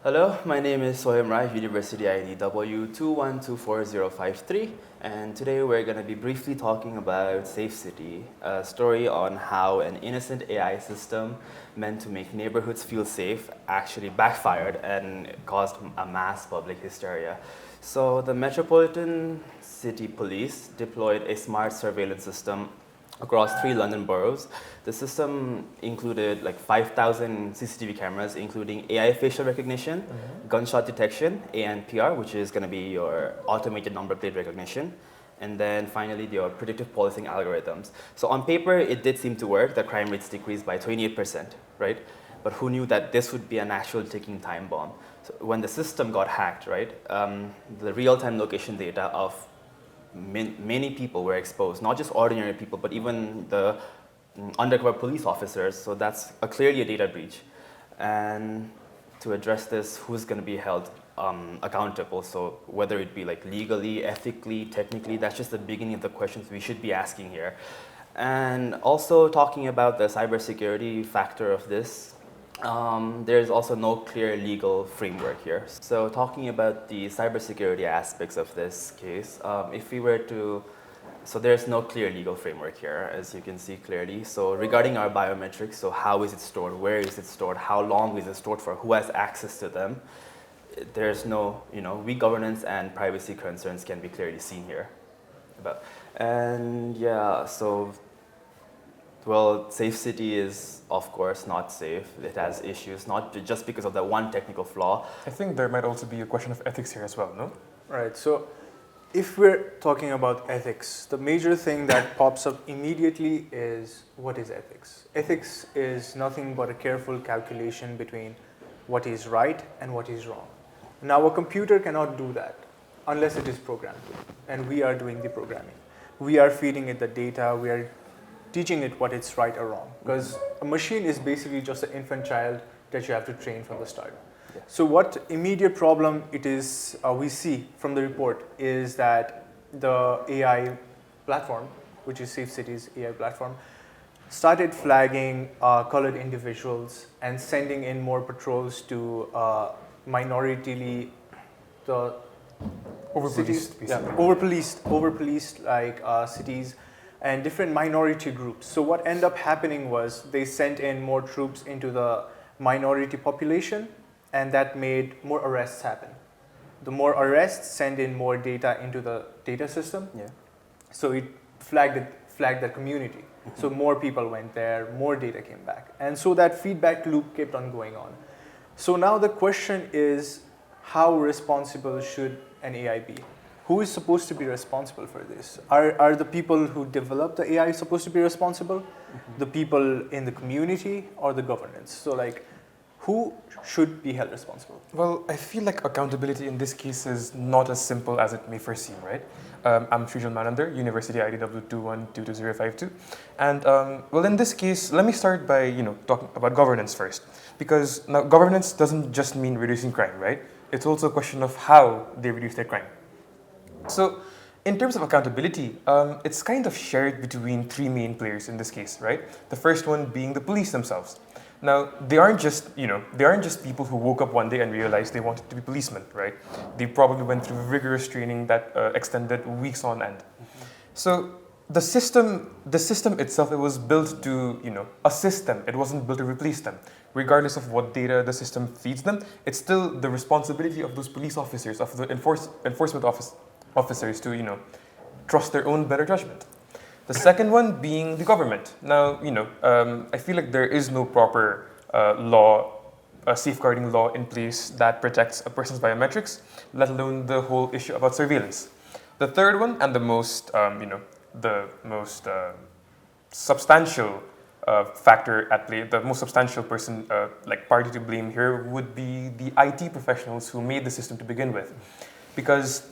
Hello, my name is Sohim Rai, University ID W21240053, and today we're going to be briefly talking about Safe City, a story on how an innocent AI system meant to make neighborhoods feel safe actually backfired and caused a mass public hysteria. So the Metropolitan City Police deployed a smart surveillance system across 3 London boroughs. The system included like 5,000 CCTV cameras, including AI facial recognition, gunshot detection, ANPR, which is going to be your automated number plate recognition, and then finally your predictive policing algorithms. So on paper, it did seem to work. The crime rates decreased by 28%, right? But who knew that this would be an actual ticking time bomb? So when the system got hacked, right, the real-time location data of many people were exposed, not just ordinary people, but even the undercover police officers. So that's clearly a data breach. And to address this, who's going to be held accountable? So whether it be like legally, ethically, technically, that's just the beginning of the questions we should be asking here. And also talking about the cybersecurity factor of this, there's also no clear legal framework here. So talking about the cybersecurity aspects of this case, if we were to, so there's no clear legal framework here, as you can see clearly. So regarding our biometrics, so how is it stored, where is it stored, how long is it stored for, who has access to them, there's no, weak governance and privacy concerns can be clearly seen here. And yeah, so well, Safe City is, of course, not safe. It has issues, not just because of that one technical flaw. I think there might also be a question of ethics here as well, no? Right, so if we're talking about ethics, the major thing that pops up immediately is, what is ethics? Ethics is nothing but a careful calculation between what is right and what is wrong. Now, a computer cannot do that unless it is programmed to, and we are doing the programming. We are feeding it the data, we are teaching it what it's right or wrong, because a machine is basically just an infant child that you have to train from the start. Yeah. So what immediate problem it is we see from the report is that the AI platform, which is Safe City's AI platform, started flagging colored individuals and sending in more patrols to minority the Over-policed, cities, basically. over-policed like cities and different minority groups. So what ended up happening was they sent in more troops into the minority population, and that made more arrests happen. The more arrests send in more data into the data system. Yeah. So it flagged the community. So more people went there, more data came back. And so that feedback loop kept on going on. So now the question is, how responsible should an AI be? Who is supposed to be responsible for this? Are the people who develop the AI supposed to be responsible? The people in the community or the governance? So like, who should be held responsible? Well, I feel like accountability in this case is not as simple as it may first seem, right? I'm Srijal Manandar, University ID W21220052. And well, in this case, let me start by talking about governance first. Because now governance doesn't just mean reducing crime, right? It's also a question of how they reduce their crime. So in terms of accountability, it's kind of shared between three main players in this case, right? The first one being the police themselves. Now, they aren't just people who woke up one day and realized they wanted to be policemen, right? They probably went through rigorous training that extended weeks on end. So the system itself, it was built to assist them. It wasn't built to replace them. Regardless of what data the system feeds them, it's still the responsibility of those police officers, of the enforcement officers to trust their own better judgment. The second one being the government. Now, I feel like there is no proper safeguarding law in place that protects a person's biometrics, let alone the whole issue about surveillance. The third one, and the most substantial factor at play, the most substantial person, party to blame here would be the IT professionals who made the system to begin with, because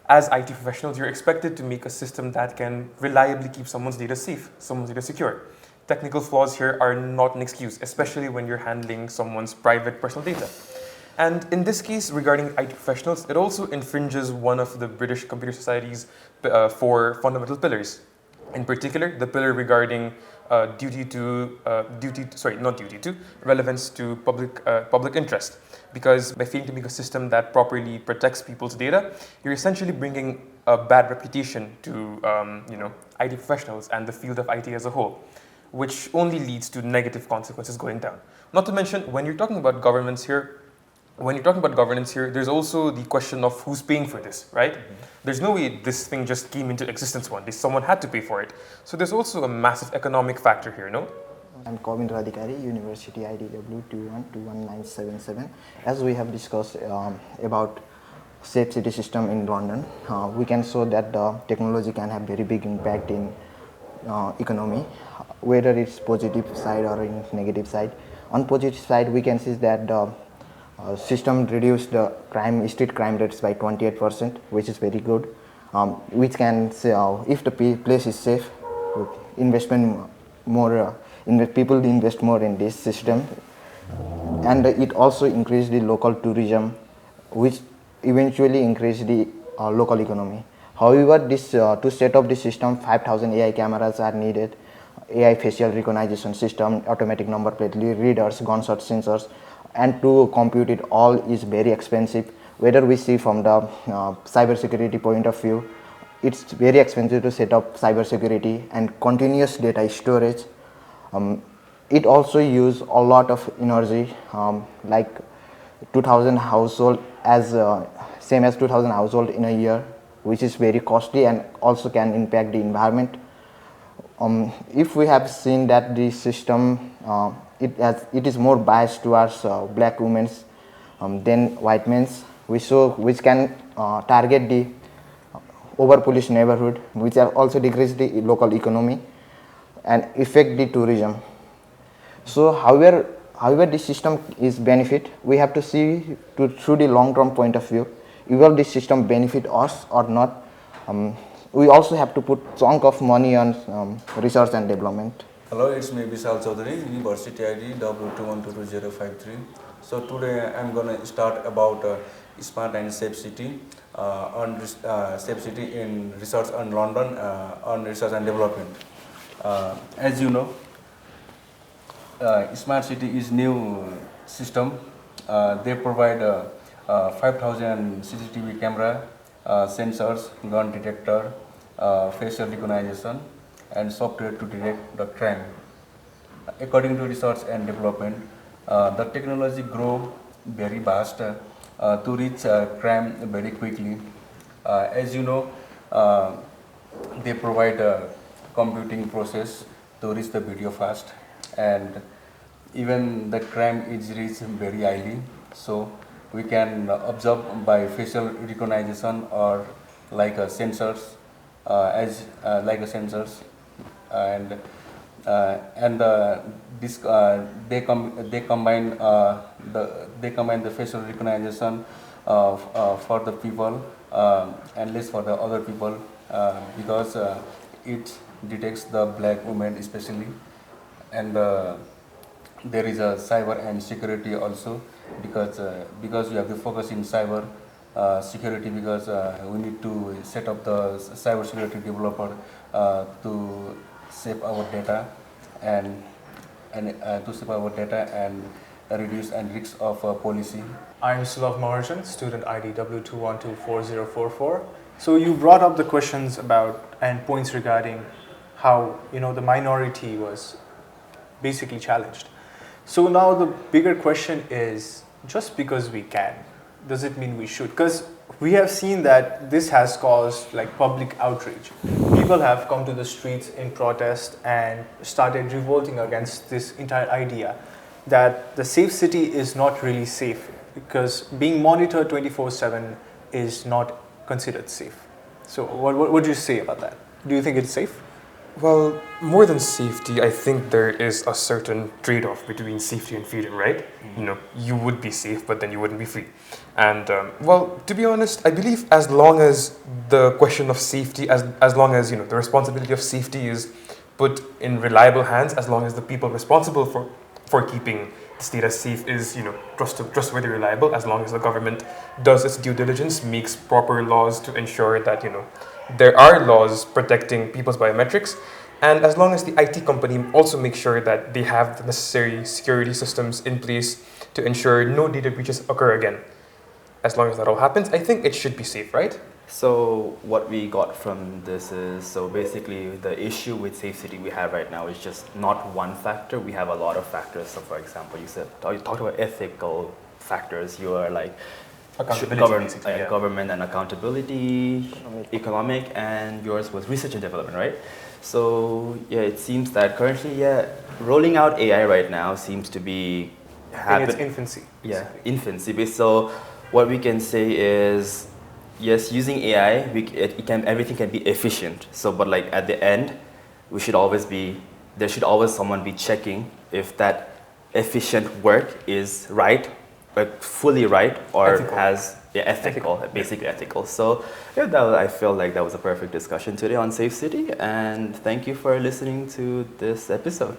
as IT professionals, you're expected to make a system that can reliably keep someone's data safe, someone's data secure. Technical flaws here are not an excuse, especially when you're handling someone's private personal data. And in this case, regarding IT professionals, it also infringes one of the British Computer Society's 4 fundamental pillars, In particular, the pillar regarding relevance to public interest. Because by failing to make a system that properly protects people's data, you're essentially bringing a bad reputation to IT professionals and the field of IT as a whole, which only leads to negative consequences going down. Not to mention, when you're talking about governance here, there's also the question of who's paying for this, right? There's no way this thing just came into existence one day. Someone had to pay for it. So there's also a massive economic factor here, no? I'm Kovind Radhikari, University IDW 2121977. As we have discussed about safe city system in London, we can show that the technology can have very big impact in economy, whether it's positive side or in negative side. On positive side, we can see that the system reduced the street crime rates by 28%, which is very good. Which can say, if the place is safe, investment more, people invest more in this system, and it also increased the local tourism, which eventually increased the local economy. However, this to set up the system, 5,000 AI cameras are needed, AI facial recognition system, automatic number plate readers, gunshot sensors, and to compute it all is very expensive. Whether we see from the cyber security point of view, it's very expensive to set up cyber security and continuous data storage. It also use a lot of energy, like 2,000 household same as 2,000 household in a year, which is very costly and also can impact the environment. If we have seen that the system it is more biased towards black women than white men's, which can target the overpoliced neighborhood, which have also decreased the local economy and affect the tourism. So however this system is benefit, we have to see through the long-term point of view, will this system benefit us or not. We also have to put chunk of money on research and development. Hello, it's me Vishal Chaudhary, University ID W2122053. So today I'm going to start about smart and safe city, safe city in research on London, on research and development. As you know, smart city is new system. They provide 5,000 CCTV camera, sensors, gun detector, facial recognition, and software to detect the crime. According to research and development, the technology grow very fast to reach crime very quickly. As you know, they provide a computing process to reach the video fast, and even the crime is reached very highly. So we can observe by facial recognition or like sensors, and they combine the facial recognition for the people and less for the other people because it detects the black women especially, and there is a cyber and security also because we have to focus in cyber security because we need to set up the cyber security developer to save our data and reduce and risk of policy. I'm Sulav Maharjan, student ID W2124044. So you brought up the questions about and points regarding how the minority was basically challenged. So now the bigger question is, just because we can, does it mean we should? Because we have seen that this has caused like public outrage. People have come to the streets in protest and started revolting against this entire idea that the safe city is not really safe because being monitored 24/7 is not considered safe. So what would you say about that? Do you think it's safe? Well, more than safety, I think there is a certain trade-off between safety and freedom, right? You would be safe, but then you wouldn't be free. And well, to be honest, I believe as long as the question of safety, as long as the responsibility of safety is put in reliable hands, as long as the people responsible for keeping the state as safe is trustworthy, reliable, as long as the government does its due diligence, makes proper laws to ensure that there are laws protecting people's biometrics, and as long as the IT company also makes sure that they have the necessary security systems in place to ensure no data breaches occur again. As long as that all happens, I think it should be safe, right? So what we got from this is, so basically the issue with Safe City we have right now is just not one factor. We have a lot of factors. So for example, you talked about ethical factors. You are like government and accountability, economic, and yours was research and development, right? So yeah, it seems that currently, rolling out AI right now seems to be in its infancy. Yeah, infancy. So what we can say is, yes, using AI, everything can be efficient. So, but like at the end, there should always someone be checking if that efficient work is right, like fully right, or ethical, basically ethical. So, yeah, I feel like that was a perfect discussion today on Safe City, and thank you for listening to this episode.